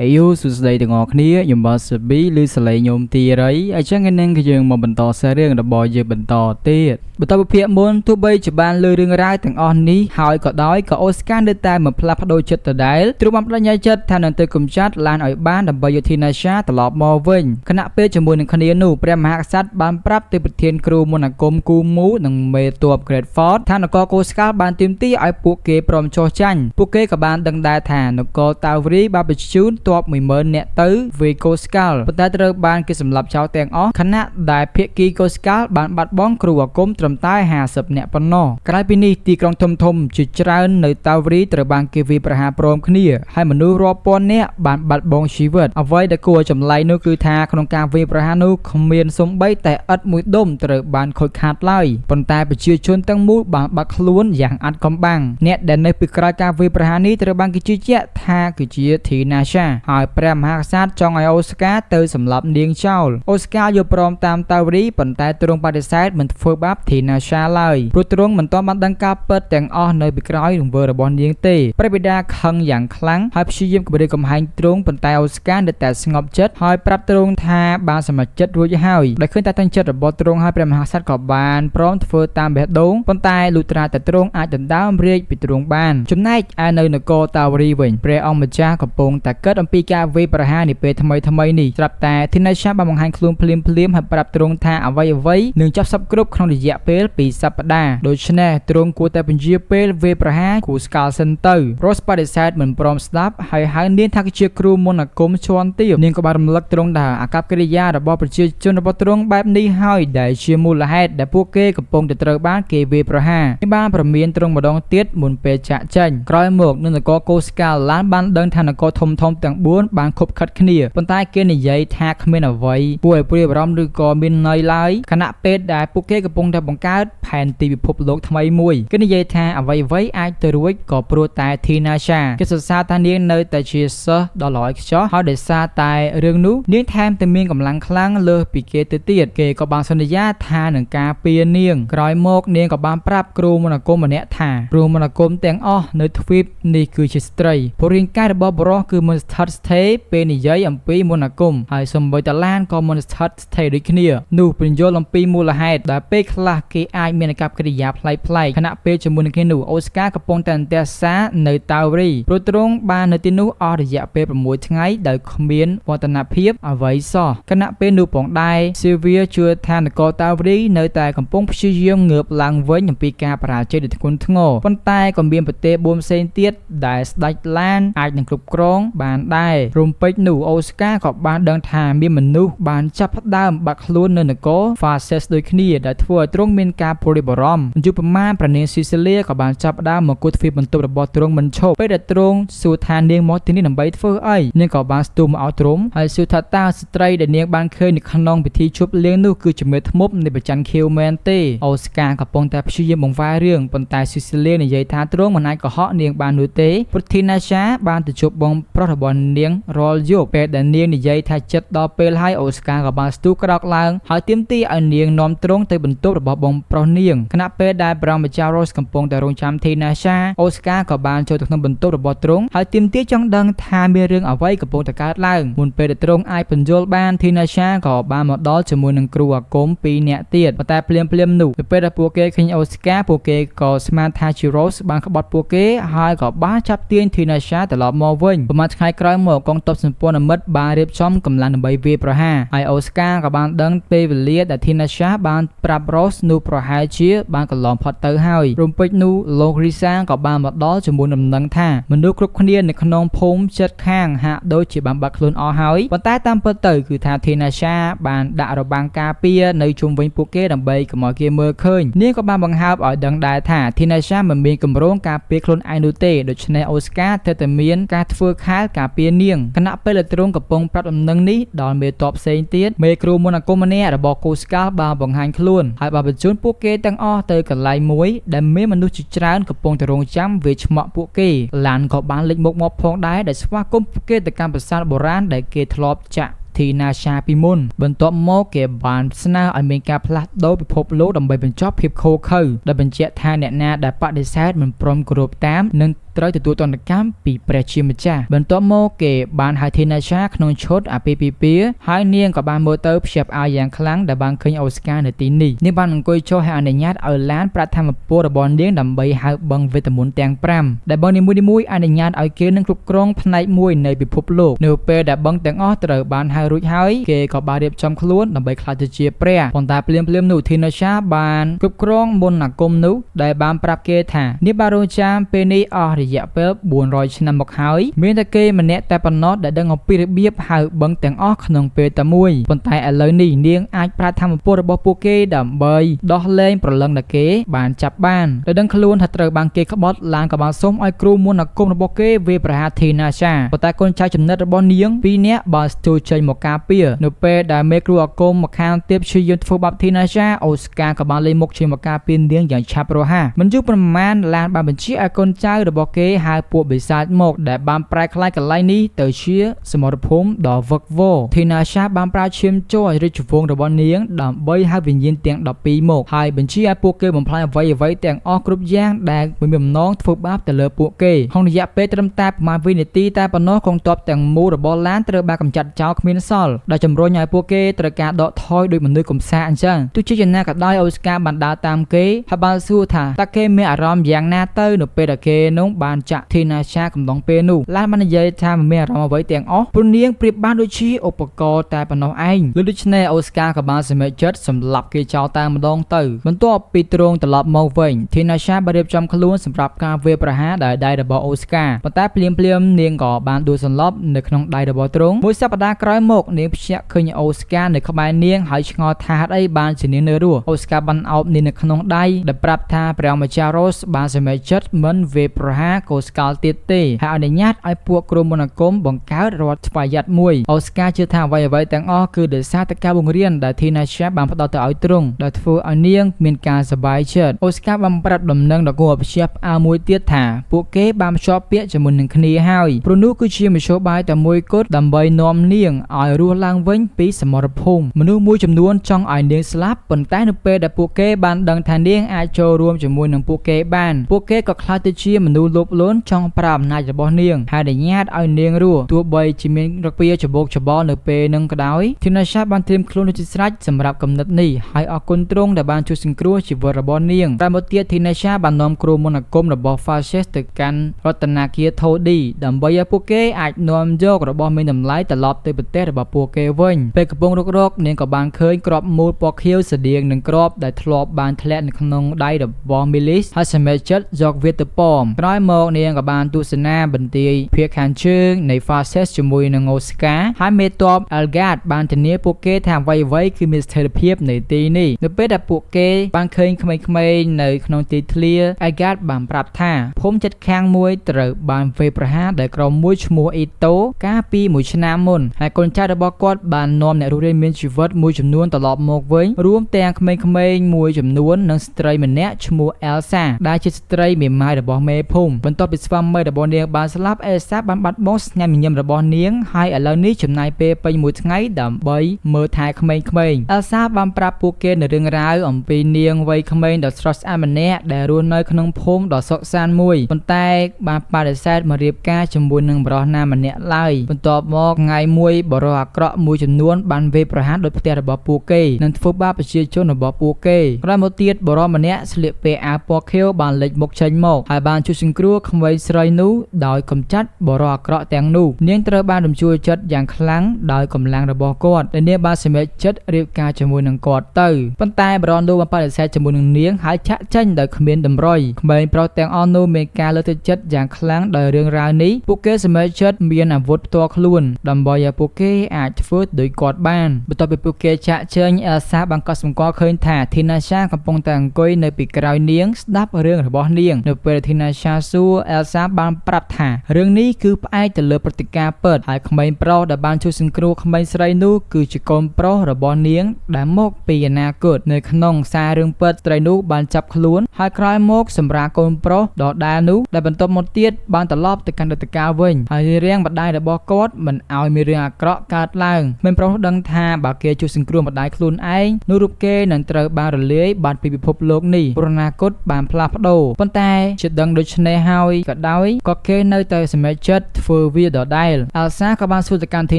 អាយុសួស្តីទាំងអស់គ្នាខ្ញុំបាទសាប៊ីឬសលេងខ្ញុំទីរៃអញ្ចឹងថ្ងៃនេះគឺយើងមកបន្តសាររឿងរបស់យើងបន្តទៀតបន្តពីភាគមុនទោះបីជាបានលើរឿងរ៉ាវទាំងអស់នេះហើយក៏ដោយក៏អូស្ការនៅតែមិនផ្លាស់ប្ដូរចិត្តដដែលទ្រង់បានបដិញ្ញាចិត្តថានឹងទៅកំចាត់ឡានឲ្យបានដើម្បីយកធីណាសាត្រឡប់មកវិញខណៈពេលជាមួយនឹងគ្នានោះព្រះមហាក្សត្របានប្រាប់ទៅប្រធានគ្រូមន្តអាគមគូមូនិងមេទ័ព Great Fort ថានគរកូស្កាល់បានទាមទារឲ្យពួកគេព្រមចុះចាញ់ពួកគេក៏បានដឹងដែរថានគរតាវរីបានបញ្ជូនទ័ព 10000 នាក់ទៅវាយកូស្កាល់ប៉ុន្តែត្រូវបានគេសម្លាប់ចោលទាំងអស់ខណៈដែលភាគីកូស្កាល់បានបាត់បង់គ្រូអាគមត្រឹមតែ50 នាក់ប៉ុណ្ណោះក្រៅពីនេះទីក្រុងធំៗជាច្រើននៅតាវរីត្រូវបានគេវាយប្រហារព្រមគ្នាហើយមនុស្សរាប់ពាន់នាក់បានបាត់បង់ជីវិតអ្វីដែលគួរចម្លែកនោះគឺថាក្នុងការវាយប្រហារនោះគ្មានសូម្បីតែឥដ្ឋមួយដុំត្រូវបានខូចខាតឡើយប៉ុន្តែប្រជាជនទាំងមូលបានបាត់ខ្លួនយ៉ាងអាត់កំបាំងអ្នកដែលនៅពីក្រោយការវាយប្រហារនេះត្រូវបានគេជឿជាក់ថាគឺជាធីណាសាហើយព្រះមហាក្សត្រចង់ឲ្យអូស្ការទៅសម្លាប់នាងចោលអូស្ការយល់ព្រមតាមតាវរីប៉ុន្តែទ្រង់បដិសេធមិនធ្វើបាបធីណាសាឡើយព្រោះទ្រង់មិនទាន់បានដឹងការពិតទាំងអស់នៅពីក្រោយរង្វើរបស់នាងទេព្រះបិតាខឹងយ៉ាងខ្លាំងហើយព្យាយាមគំរាមកំហែងទ្រង់ប៉ុន្តែអូស្ការនៅតែស្ងប់ចិត្តហើយប្រាប់ទ្រង់ថាបានសម្រេចចិត្តរួចហើយដោយឃើញតែតាំងចិត្តរបស់ទ្រង់ហើយព្រះមហាក្សត្រក៏បានព្រមធ្វើតាមបេះដូងប៉ុន្តែលុះត្រាតែទ្រង់អាចដណ្ដើមរាជពីទ្រង់បានចំណែកឯនៅនគរតាវរីវិញព្រះអង្គម្ចាស់កំពុងតែគិតអំពីការវាយប្រហារនាពេលថ្មីនេះស្រាប់តែធីណាសាបានបង្ហាញខ្លួនភ្លាមហើយប្រាប់ទ្រង់ថាអ្វីនឹងចាប់សពគ្រប់ក្នុងរយៈពេល2សប្តាហ៍ដូច្នេះទ្រង់គួរតែបញ្ជាពេលវាយប្រហារគូស្កាល់សិនទៅរ៉ូសបដិសេធមិនព្រមស្ដាប់ហើយហៅនាងថាជាគ្រូមន្តអាគមជាន់ទាបនាងក៏បានរំលឹកទ្រង់ថាអាកប្បកិរិយារបស់ប្រជាជនរបស់ទ្រង់បែបនេះហើយដែលជាមូលហេតុដែលពួកគេកំពុងតែត្រូវបានគេវាយប្រហារនេះបានប្រមានទ្រង់ម្ដងទៀតមុនពេលចាក់ចេញក្រោយមកនៅនគរកូស្កាល់ឡានបានដឹងថានគរធំទាំង4បានខុបខិតគ្នាប៉ុន្តែគេនិយាយថាគ្មានអ្វីគួរឲ្យព្រួយបារម្ភឬក៏មានន័យឡើយខណៈពេលដែលពួកគេកំពុងតែបង្កើតផែនទីពិភពលោកថ្មីមួយគេនិយាយថាអ្វីអាចទៅរួចក៏ព្រោះតែធីណាសាគេសរសើរថានាងនៅតែជាសិស្សដ៏ល្អឥតខ្ចោះហើយដោយសារតែរឿងនោះនាងថែមទាំងមានកម្លាំងខ្លាំងលើសពីគេទៅទៀតគេក៏បានសន្យាថានឹងការពារនាងក្រោយមកនាងក៏បានប្រាប់គ្រូមន្តអាគមម្នាក់ថាគ្រូមន្តអាគមទាំងអស់នៅទ្វីបនេះគឺជាស្ត្រីព្រោះរាងកាយរបស់បុរសគឺមិនស្ថិតស្ថេរពេលនិយាយអំពីមន្តអាគមហើយសូម្បីតែឡានក៏មិនស្ថិតស្ថេរដូចគ្នានោះពន្យល់អំពីមូលហេតុដែលពេលខ្លះគេអាចមានអាកប្បកិរិយាប្លែកខណៈពេលជាមួយនឹងគ្នានោះអូស្ការកំពុងតែអន្តរសានៅតាវរីព្រោះទ្រង់បាននៅទីនោះអស់រយៈពេល6ថ្ងៃដោយគ្មានវឌ្ឍនភាពអ្វីសោះខណៈពេលនោះផងដែរស៊ីវីជឿថានគរតាវរីនៅតែកំពុងព្យាយាមងើបឡើងវិញអំពីការបរាជ័យដ៏ធ្ងន់ធ្ងរប៉ុន្តែក៏មានប្រទេស4ផ្សេងទៀតដែលស្ដេចឡានអាចនឹងគ្រប់គ្រងបានដែររំពេចនោះអូស្ការក៏បានដឹងថាមានមនុស្សបានចាប់ផ្ដើមបាត់ខ្លួននៅនគរ Faces ដូចគ្នាដែលធ្វើឲ្យទ្រង់មានការព្រួយបារម្ភយូរប្រមាណព្រះនាងស៊ីសេលីក៏បានចាប់ផ្ដើមមកគូសទ្វារបន្ទប់របស់ទ្រង់មិនឈប់ពេលដែលទ្រង់សួរថានាងមកទីនេះដើម្បីធ្វើអីនាងក៏បានស្ទុះមកឲ្យទ្រង់ហើយសួរថាតើស្ត្រីដែលនាងបានឃើញនៅក្នុងពិធីជប់លៀងនោះគឺជាមេធ្មប់នៃប្រច័ណ្ឌខៀវមែនទេអូស្ការកំពុងតែព្យាយាមបង្វែររឿងប៉ុន្តែស៊ីសេលីនិយាយថាទ្រង់មិនអាចកុហកនាងបាននោះទេព្រោះធីណាសាបានទៅជួបបងប្រុសរបស់នាងរាល់យប់ពេលដែលនាងនិយាយថាចិត្តដល់ពេលហើយអូស្ការក៏បានស្ទុះក្រោកឡើងហើយទាមទារឲ្យនាងនាំទ្រង់ទៅបន្ទប់របស់បងប្រុសនាងខណៈពេលដែលព្រះម្ចាស់ Rose កំពុងតែរងចាំធីណាសាអូស្ការក៏បានចូលទៅក្នុងបន្ទប់របស់ទ្រង់ហើយទាមទារចង់ដឹងថាមានរឿងអ្វីកំពុងតែកើតឡើងមុនពេលដែលទ្រង់អាចបញ្យល់បានធីណាសាក៏បានមកដល់ជាមួយនឹងគ្រូអាគម2នាក់ទៀតប៉ុន្តែភ្លាមនោះពេលដែលពួកគេឃើញអូស្ការពួកគេក៏ស្មានថាជា Rose បានក្បត់ពួកគេហើយក៏បានចាប់ទាញធីណាសាត្រឡប់មកវិញប្រហែលថ្ងៃក្រោយមកកងទ័ពសម្ព័ន្ធមិត្តបានរៀបចំកម្លាំងដើម្បីវាយប្រហារហើយអូស្ការក៏បានដឹងពេលវេលាដែលធីណាសាបានប្រាប់ Rose នោះប្រហែលជាបានកន្លងផុតទៅហើយរំពេចនោះលោករីសាក៏បានមកដល់ជាមួយដំណឹងថាមនុស្សគ្រប់គ្នានៅក្នុងភូមិជិតខាងហាក់ដូចជាបានបាត់ខ្លួនអស់ហើយប៉ុន្តែតាមពិតទៅគឺថាធីណាសាបានដាក់របាំងការពារនៅជុំវិញពួកគេដើម្បីកុំឲ្យគេមើលឃើញនាងក៏បានបង្ហើបឲ្យដឹងដែរថាធីណាសាមិនមានគម្រោងការពារខ្លួនឯងនោះទេដូច្នេះអូស្ការត្រូវតែមានការធ្វើខែលការពារនាងខណៈពេលដែលទ្រង់កំពុងប្រាប់ដំណឹងនេះដល់មេទ័ពផ្សេងទៀតមេគ្រូមន្តអាគមម្នាក់របស់កូស្កាល់បានបង្ហាញខ្លួនហើយបានបញ្ជូនពួកគេទាំងអស់ទៅកន្លែងមួយដែលមានមនុស្សជាច្រើនកំពុងតែរងចាំវាឆ្មក់ពួកគេឡានក៏បានលេចមុខមកផងដែរដែលស្វាគមន៍ពួកគេទៅកាន់ប្រាសាទបុរាណដែលគេធ្លាប់ចាក់ធីណាសាពីមុនបន្ទាប់មកគេបានស្នើឲ្យមានការផ្លាស់ប្ដូរពិភពលោកដើម្បីបញ្ចប់ភាពខូខើដែលបញ្ជាក់ថាអ្នកណាដែលបដិសេធមិនព្រមគោរពតាមនឹង ត្រូវទទួលទណ្ឌកម្មពីព្រះជាម្ចាស់បន្ទាប់មកគេបានហៅធីណាឆាក្នុងឈុតអាពាហ៍ពិពាហ៍ហើយនាងក៏បានមើលទៅភ្ជាប់អាវយ៉ាងខ្លាំងដែលបានឃើញអូស្ការនៅទីនេះនាងបានអង្គុយចុះហើយអនុញ្ញាតឲ្យឡានប្រាក់ធម្មពលរបស់នាងដើម្បីហៅបឹងវេទមន្តទាំង5ដែលបឹងនីមួយៗអនុញ្ញាតឲ្យគេនឹងគ្រប់គ្រងផ្នែកមួយនៃពិភពលោកនៅពេលដែលបឹងទាំងអស់ត្រូវបានហៅរួចហើយគេក៏បានរៀបចំខ្លួនដើម្បីក្លាយទៅជាព្រះប៉ុន្តែភ្លាមៗនោះធីណាឆាបានគ្រប់គ្រងមន្តអាគមនោះដែលបានប្រាប់គេថានាងបានរងចាំពេលនេះអស់រយៈពេល400ឆ្នាំមកហើយមានតែគេម្នាក់តែប៉ុណ្ណោះដែលដឹងអំពីរបៀបហៅបឹងទាំងអស់ក្នុងពេលតែមួយប៉ុន្តែឥឡូវនេះនាងអាចប្រើធម្មពលរបស់ពួកគេដើម្បីដោះលែងប្រលឹងដែលគេបានចាប់បានដោយដឹងខ្លួនថាត្រូវបានគេក្បត់ឡានក៏បានសុំឲ្យគ្រូមន្តអាគមរបស់គេវាប្រហារធីណាឆាប៉ុន្តែកូនចៅចំណិតរបស់នាង2នាក់បានស្ទុយចេញមកការពារនៅពេលដែលមេគ្រូអាគមមកខាងទៀតព្យាយាមធ្វើបាបធីណាឆាអូស្ការក៏បានលេងមុខជាមកការពារនាងយ៉ាងឆាប់រហ័សមិនយូរប៉ុន្មានឡានបានបញ្ជាឲ្យកូនចៅរបស់គេហៅពួកបិសាចមកដែលបានប្រែក្លាយកន្លែងនេះទៅជាសមរភូមិដ៏វឹកវរធីណាឆាបានប្រើឈាមជ័ររាជវង្សរបស់នាងដើម្បីហៅវិញ្ញាណទាំង12មកហើយបញ្ជាឲ្យពួកគេបំផ្លាញអ្វីៗទាំងអស់គ្រប់យ៉ាងដែលមានបំណងធ្វើបាបទៅលើពួកគេក្នុងរយៈពេលត្រឹមតែប្រមាណវិនាទីតែប៉ុណ្ណោះកងទ័ពទាំងមូលរបស់ឡានត្រូវបានកម្ចាត់ចោលគ្មានសល់ដែលជំរុញឲ្យពួកគេត្រូវការដកថយដោយមនុស្សកំសាអញ្ចឹងទោះជាយ៉ាងណាក៏ដោយអូស្ការបានដើរតាមគេហើយបានសួរថាតើគេមានអារម្មណ៍យ៉ាងណាទៅនៅពេលដែលគេនោះបានចាក់ធីណាឆាកំឡុងពេលនោះឡានបាននិយាយថាមិនមានអារម្មណ៍អ្វីទាំងអស់ព្រោះនាងប្រៀបបានដូចជាឧបករណ៍តែប៉ុណ្ណោះឯងដូច្នេះអូស្ការក៏បានសម្រេចចិត្តសម្លាប់គេចោលតែម្ដងទៅបន្ទាប់ពីទ្រង់ត្រឡប់មកវិញធីណាឆាបានរៀបចំខ្លួនសម្រាប់ការវាយប្រហារដោយដៃរបស់អូស្ការប៉ុន្តែភ្លាមៗនាងក៏បានដួលសន្លប់នៅក្នុងដៃរបស់ទ្រង់មួយសប្តាហ៍ក្រោយមកនាងភ្ញាក់ឃើញអូស្ការនៅក្បែរនាងហើយឆ្ងល់ថាហេតុអីបានជានាងនៅរស់អូស្ការបានអោបនាងនៅក្នុងដៃដែលប្រាប់ថាព្រះម្ចាស់រ៉ូសបានសម្រេចចិត្តមិនវាយប្រហារកូស្កាល់ទៀតទេហើយអនុញ្ញាតឲ្យពួកក្រុមមន្តអាគមបង្កើតរដ្ឋស្វយ័តមួយអូស្ការជឿថាអ្វីៗទាំងអស់គឺដោយសារតែការបង្រៀនដែលធីណាឆាបានផ្ដល់ទៅឲ្យទ្រង់ដែលធ្វើឲ្យនាងមានការសប្បាយចិត្តអូស្ការបានប្រាប់ដំណឹងដល់គូអព្យាផ្អើលមួយទៀតថាពួកគេបានភ្ជាប់ពាក្យជាមួយនឹងគ្នាហើយព្រោះនោះគឺជាមធ្យោបាយតែមួយគត់ដើម្បីនាំនាងឲ្យរស់ឡើងវិញពីសមរភូមិមនុស្សមួយចំនួនចង់ឲ្យនាងស្លាប់ប៉ុន្តែនៅពេលដែលពួកគេបានដឹងថានាងអាចចូលរួមជាមួយនឹងពួកគេបានពួកគេក៏ខ្លាចទៅជាមនុស្សលោភលន់ចង់ប្រើអំណាចរបស់នាងហើយអនុញ្ញាតឲ្យនាងរស់ទោះបីជាមានរពាច្បោកច្បល់នៅពេលនឹងក៏ដោយធីណាឆាបានត្រៀមខ្លួនដូចជាស្រេចសម្រាប់គំនិតនេះហើយអរគុណទ្រង់ដែលបានជួយសង្គ្រោះជីវិតរបស់នាងក្រោយមកទៀតធីណាឆាបាននាំគ្រូមន្តអាគមរបស់ Fasces ទៅកាន់រតនាគារថូឌីដើម្បីឲ្យពួកគេអាចនាំយករបស់មានតម្លៃត្រឡប់ទៅប្រទេសរបស់ពួកគេវិញពេលកំពុងរុករកនាងក៏បានឃើញគ្រាប់មូលពណ៌ខៀវស្តៀងនឹងគ្រាប់ដែលធ្លាប់បានធ្លាក់នៅក្នុងដៃរបស់ Milis ហើយសម្រេចចិត្តយកវាទៅប៉មក្រោយមកនាងក៏បានទស្សនាបន្ទាយភាគខាងជើងនៃ Fasces ជាមួយនឹងអូស្ការហើយមេទ័ព Algard បានធានាពួកគេថាអ្វីៗគឺមានស្ថិរភាពនៅទីនេះនៅពេលដែលពួកគេបានឃើញក្មេងៗនៅក្នុងទីធ្លា Algard បានប្រាប់ថាភូមិជិតខាងមួយត្រូវបានវាយប្រហារដោយក្រុមមួយឈ្មោះអ៊ីតូកាលពីមួយឆ្នាំមុនហើយកូនចៅរបស់គាត់បាននាំអ្នករស់រានមានជីវិតមួយចំនួនត្រឡប់មកវិញរួមទាំងក្មេងៗមួយចំនួននិងស្ត្រីម្នាក់ឈ្មោះ Elsa ដែលជាស្ត្រីមេម៉ាយរបស់មេភូមិបន្ទាប់ពីស្វាមីរបស់នាងបានស្លាប់ Elsa បានបាត់បង់ស្នាមញញឹមរបស់នាងហើយឥឡូវនេះចំណាយពេលពេញមួយថ្ងៃដើម្បីមើលថែក្មេងៗ Elsa បានប្រាប់ពួកគេនៅរឿងរ៉ាវអំពីនាងវ័យក្មេងដ៏ស្រស់ស្អាតម្នាក់ដែលរស់នៅក្នុងភូមិដ៏សុខសាន្តមួយប៉ុន្តែបានបដិសេធមករៀបការជាមួយនឹងបរិសណាម្នាក់ឡើយបន្ទាប់មកថ្ងៃមួយបរិសអាក្រក់មួយចំនួនបានវាយប្រហារដោយផ្ទះរបស់ពួកគេនិងធ្វើបាបប្រជាជនរបស់ពួកគេក្រោយមកទៀតបរិសម្នាក់ស្លៀកពាក់អាវពណ៌ខៀវបានលេចមុខចេញមកហើយបានជួយសង្គ្រោះក្មេងស្រីនោះដោយកម្ចាត់បរិសអាក្រក់ទាំងនោះនាងត្រូវបានរំជួលចិត្តយ៉ាងខ្លាំងដោយកម្លាំងរបស់គាត់ដែលនាងបានសម្រេចចិត្តរៀបការជាមួយនឹងគាត់ទៅប៉ុន្តែបរិសនោះបានបដិសេធជាមួយនឹងនាងហើយចាក់ចេញដោយគ្មានតម្រុយក្មេងប្រុសទាំងអស់នោះមានការលើកទឹកចិត្តយ៉ាងខ្លាំងដោយរឿងរ៉ាវនេះពួកគេសម្រេចចិត្តមានអាវុធផ្ទាល់ខ្លួនដើម្បីឲ្យពួកគេអាចធ្វើដោយគាត់បានបន្ទាប់ពីពួកគេចាក់ចេញ Elsa បានកត់សម្គាល់ឃើញថាធីណាឆាកំពុងតែអង្គុយនៅពីក្រោយនាងស្ដាប់រឿងរបស់នាងនៅពេលធីណាឆាសួរ Elsa បានប្រាប់ថារឿងនេះគឺផ្អែកទៅលើព្រឹត្តិការណ៍ពិតហើយក្មេងប្រុសដែលបានជួយសង្គ្រោះក្មេងស្រីនោះគឺជាកូនប្រុសរបស់នាងដែលមកពីអនាគតនៅក្នុងសាររឿងពិតស្ត្រីនោះបានចាប់ខ្លួនហើយក្រោយមកសម្រាប់កូនប្រុសដដែលនោះដែលបន្ទាប់មកទៀតបានត្រឡប់ទៅកាន់រដ្ឋកាលវិញហើយរាំងម្ដាយរបស់គាត់មិនឲ្យមានរឿងអាក្រក់កើតឡើងក្មេងប្រុសនោះដឹងថាបើគេជួយសង្គ្រោះម្ដាយខ្លួនឯងនោះរូបគេនឹងត្រូវបានរលាយបាត់ពីពិភពលោកនេះព្រោះអនាគតបានផ្លាស់ប្ដូរប៉ុន្តែជាដឹងដូច្នេះ ហើយក៏ដោយក៏គេនៅតែសម្រេចចិត្តធ្វើវាដដែលអែលសាក៏បានសួរទៅកាន់ធី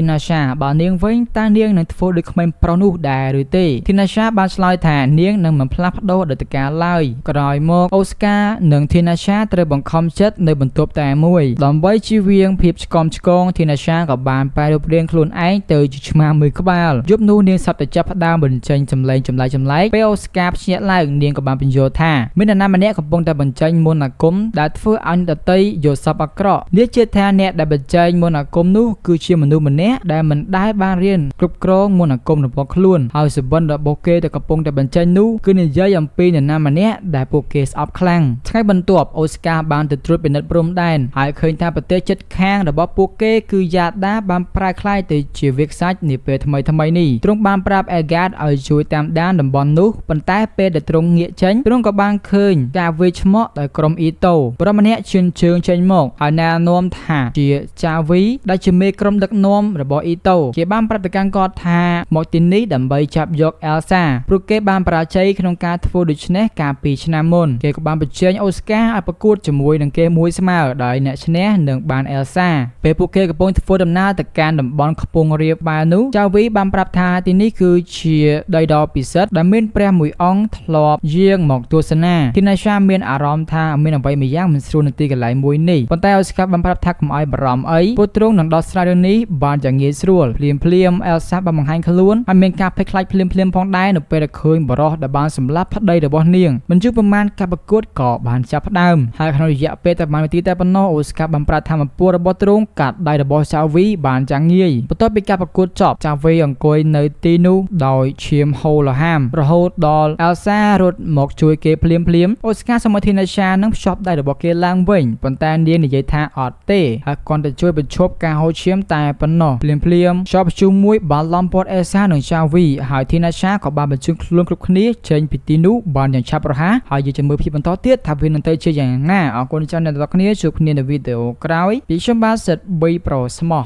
ណាសាបើនាងវិញតើនាងនឹងធ្វើដូចក្មេងប្រុសនោះដែរឬទេធីណាសាបានឆ្លើយថានាងនឹងមិនផ្លាស់ប្ដូរដីតកាឡើយក្រោយមកអូស្ការនិងធីណាសាត្រូវបង្ខំចិត្តនៅបន្ទប់តែមួយដើម្បីជៀសវាងភាពឆ្កំឆ្គងធីណាសាក៏បានបែររូបរាងខ្លួនឯងទៅជាឆ្មាមួយក្បាលយប់នោះនាងសត្វតែចាប់ផ្ដើមបញ្ចេញចម្លែងចម្លែកពេលអូស្ការភ្ញាក់ឡើងនាងក៏បានបញ្យល់ថាមាននរណាម្នាក់កំពុងតែបញ្ចេញមន្តអាគមដែលធ្វើឲ្យដតីយល់សប្តិអាក្រក់នាងជឿថាអ្នកដែលបញ្ចេញមន្តអាគមនោះគឺជាមនុស្សម្នាក់ដែលមិនដែលបានរៀនគ្រប់គ្រងមន្តអាគមរបស់ខ្លួនហើយសបិនរបស់គេដែលកំពុងតែបញ្ចេញនោះគឺនិយាយអំពីនរណាម្នាក់ដែលពួកគេស្អប់ខ្លាំងថ្ងៃបន្ទាប់អូស្ការបានទៅត្រួតពិនិត្យព្រំដែនហើយឃើញថាប្រទេសជិតខាងរបស់ពួកគេគឺយ៉ាដាបានប្រែក្លាយទៅជាវាខ្សាច់នាពេលថ្មីនេះទ្រង់បានប្រាប់អេហ្គាតឲ្យជួយតាមដានតំបន់នោះប៉ុន្តែពេលដែលទ្រង់ងាកចេញទ្រង់ក៏បានឃើញការវាយឆ្មក់ដោយក្រុមអ៊ីតូបរិមម្នាក់ជឿនជើងចេញមកហើយណែនាំថាជាចាវីដែលជាមេក្រុមដឹកនាំរបស់អ៊ីតូគេបានប្រាប់ទៅកាន់គាត់ថាមកទីនេះដើម្បីចាប់យកអែលសាព្រោះគេបានបរាជ័យក្នុងការធ្វើដូច្នេះកាលពីឆ្នាំមុនគេក៏បានបញ្ជេញអូស្ការឲ្យប្រកួតជាមួយនឹងគេមួយស្មើដោយអ្នកឈ្នះនឹងបានអែលសាពេលពួកគេកំពុងធ្វើដំណើរទៅកាន់តំបន់ខ្ពង់រាបបែរនោះចាវីបានប្រាប់ថាទីនេះគឺជាដីដ៏ពិសិដ្ឋដែលមានព្រះមួយអង្គធ្លាប់យាងមកទស្សនាទីណាសាមានអារម្មណ៍ថាមានអ្វីមួយយ៉ាងមិនស្រួលនៅទីកន្លែងមួយនេះប៉ុន្តែអូស្ការបានប្រាប់ថាកុំឲ្យបារម្ភអីព្រោះទ្រង់នឹងដោះស្រាយរឿងនេះបានយ៉ាងងាយស្រួលភ្លាមអែលសាបានបង្ហាញខ្លួនហើយមានការភ័យខ្លាចភ្លាមផងដែរនៅពេលដែលឃើញបរិសដែលបានសម្លាប់ប្តីរបស់នាងមិនយូរប៉ុន្មានការប្រកួតក៏បានចាប់ផ្ដើមហើយក្នុងរយៈពេលតែប្រហែលនាទីតែប៉ុណ្ណោះអូស្ការបានប្រាប់ថាមពលរបស់ទ្រង់កាត់ដៃរបស់ចាវីបានយ៉ាងងាយបន្ទាប់ពីការប្រកួតចប់ចាវីអង្គុយនៅទីនោះដោយឈាមហូរលហាមរហូតដល់អែលសារត់មកជួយគេភ្លាមអូស្ការសមធីណាសានឹងភ្ជាប់ដៃរបស់គេឡើងវិញប៉ុន្តែនាងនិយាយថាអត់ទេហើយគាត់ទៅជួយបញ្ឈប់ការហូរឈាមតែប៉ុណ្ណោះភ្លាមជាប់ជាមួយបាល់ឡំពតអេសានិងចាវីហើយធីណាសាក៏បានបញ្ជូនខ្លួនគ្រប់គ្នាចេញពីទីនោះបានយ៉ាងឆាប់រហ័សហើយយើងจะមើលភាពបន្តទៀតថាវានឹងទៅជាយ៉ាងណាអរគុណច្រើនអ្នកទាំងអស់គ្នាជួបគ្នានៅវីដេអូក្រោយពីខ្ញុំបាទសិត3 Pro ស្មោះ